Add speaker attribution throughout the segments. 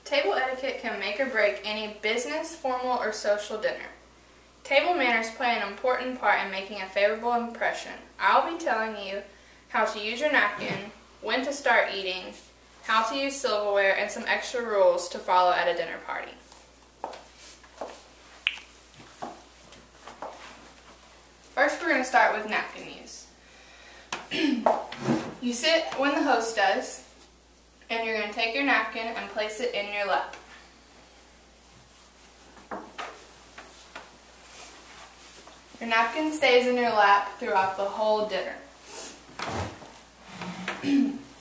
Speaker 1: Table etiquette can make or break any business, formal, or social dinner. Table manners play an important part in making a favorable impression. I'll be telling you how to use your napkin, when to start eating, how to use silverware, and some extra rules to follow at a dinner party. First, we're going to start with napkin use. You sit when the host does, and you're going to take your napkin and place it in your lap. Your napkin stays in your lap throughout the whole dinner.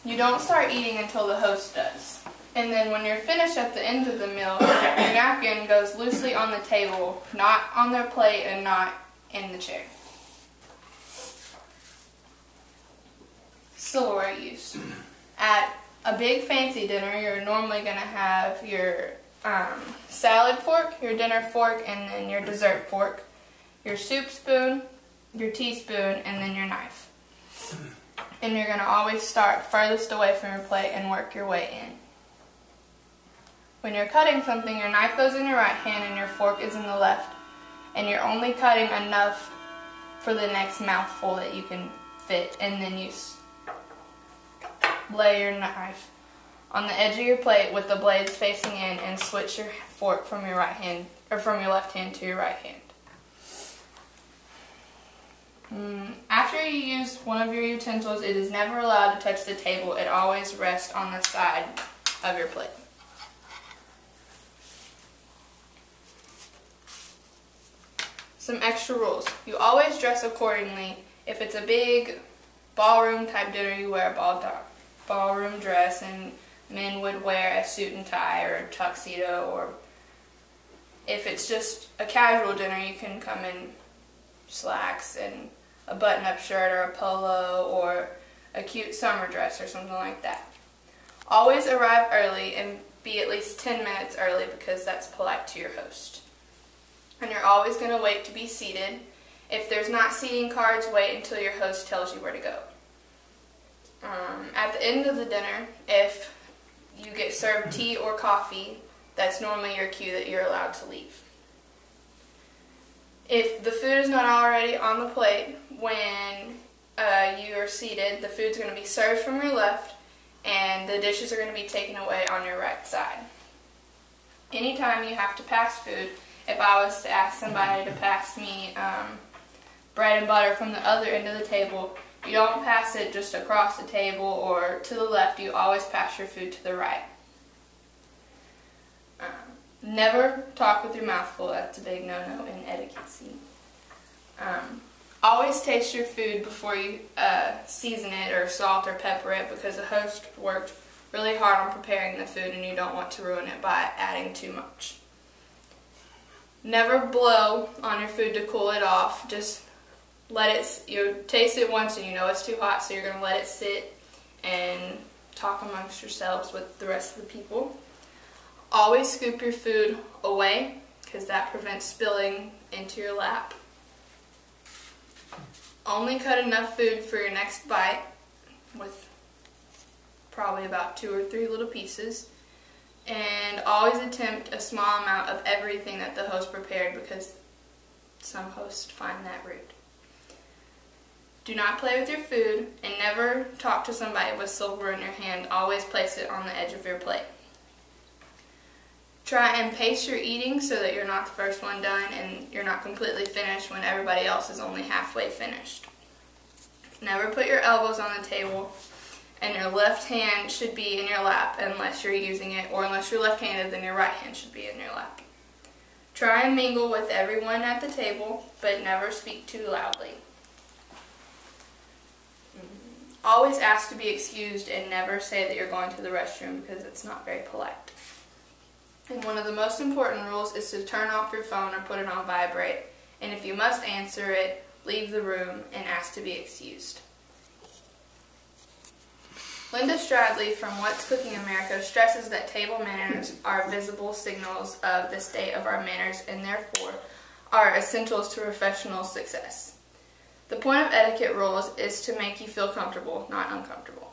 Speaker 1: You don't start eating until the host does. And then when you're finished at the end of the meal, your napkin goes loosely on the table, not on their plate and not in the chair. Silverware use. At a big fancy dinner, you're normally going to have your salad fork, your dinner fork, and then your dessert fork, your soup spoon, your teaspoon, and then your knife. And you're going to always start furthest away from your plate and work your way in. When you're cutting something, your knife goes in your right hand and your fork is in the left, and you're only cutting enough for the next mouthful that you can fit, and then you lay your knife on the edge of your plate with the blades facing in and switch your fork from your right hand or from your left hand to your right hand. After you use one of your utensils, it is never allowed to touch the table. It always rests on the side of your plate. Some extra rules. You always dress accordingly. If it's a big ballroom type dinner, you wear a ballroom dress, and men would wear a suit and tie or a tuxedo, or if it's just a casual dinner, you can come in slacks and a button-up shirt or a polo or a cute summer dress or something like that. Always arrive early and be at least 10 minutes early because that's polite to your host. And you're always going to wait to be seated. If there's not seating cards, wait until your host tells you where to go. At the end of the dinner, if you get served tea or coffee, that's normally your cue that you're allowed to leave. If the food is not already on the plate when you are seated, the food's going to be served from your left and the dishes are going to be taken away on your right side. Anytime you have to pass food, if I was to ask somebody to pass me bread and butter from the other end of the table, you don't pass it just across the table or to the left, you always pass your food to the right. Never talk with your mouth full. That's a big no-no in etiquette. Always taste your food before you season it or salt or pepper it, because the host worked really hard on preparing the food and you don't want to ruin it by adding too much. Never blow on your food to cool it off. Just let it, you taste it once and you know it's too hot, so you're going to let it sit and talk amongst yourselves with the rest of the people. Always scoop your food away, because that prevents spilling into your lap. Only cut enough food for your next bite, with probably about 2 or 3 little pieces. And always attempt a small amount of everything that the host prepared, because some hosts find that rude. Do not play with your food, and never talk to somebody with silverware in your hand. Always place it on the edge of your plate. Try and pace your eating so that you're not the first one done and you're not completely finished when everybody else is only halfway finished. Never put your elbows on the table, and your left hand should be in your lap unless you're using it, or unless you're left-handed, then your right hand should be in your lap. Try and mingle with everyone at the table, but never speak too loudly. Always ask to be excused and never say that you're going to the restroom, because it's not very polite. And one of the most important rules is to turn off your phone or put it on vibrate. And if you must answer it, leave the room and ask to be excused. Linda Stradley from What's Cooking America stresses that table manners are visible signals of the state of our manners and therefore are essentials to professional success. The point of etiquette rules is to make you feel comfortable, not uncomfortable.